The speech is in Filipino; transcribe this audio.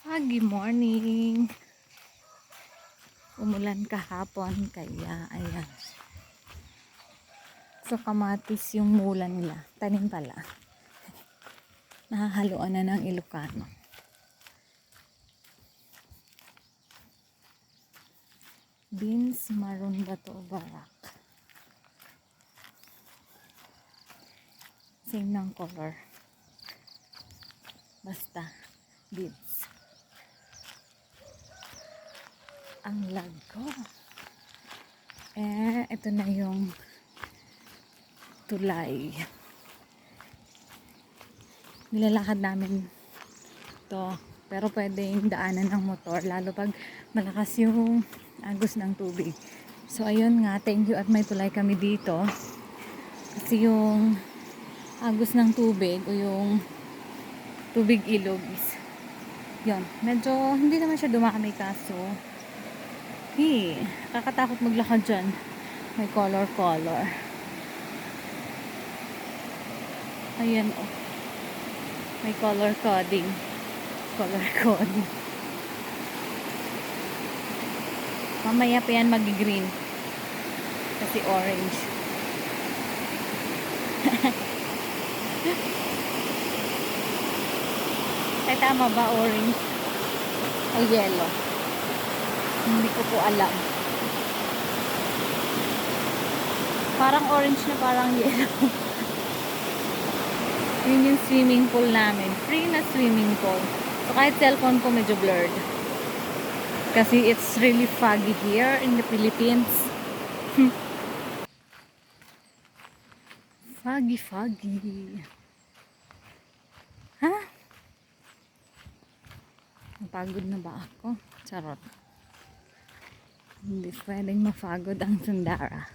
Good morning. Umulan kahapon kaya ayan. So kamatis yung mula nila. Tanim pala. Nahahaluan na ng Ilocano. Beans maroon ba to barak? Same ng color. Basta beans. Ang lago. Ito na yung tulay. Nilalakad namin to. Pero pwedeng daanan ng motor. Lalo pag malakas yung agos ng tubig. So ayun nga, thank you at may tulay kami dito. Kasi yung agos ng tubig o yung tubig ilog is yun. Medyo hindi naman siya dumami kaso kakatakot maglakad dyan. May color. Ayan oh. May color coding. Mamaya pa yan mag-green. Kasi orange. Ay tama ba orange? O yellow? Hindi ko po alam. Parang orange na parang yellow. Yun yung swimming pool namin. Free na swimming pool. So kahit cellphone ko medyo blurred. Kasi it's really foggy here in the Philippines. Foggy. Ha? Napagod na ba ako? Charot. Hindi pwedeng mapagod ang tandara.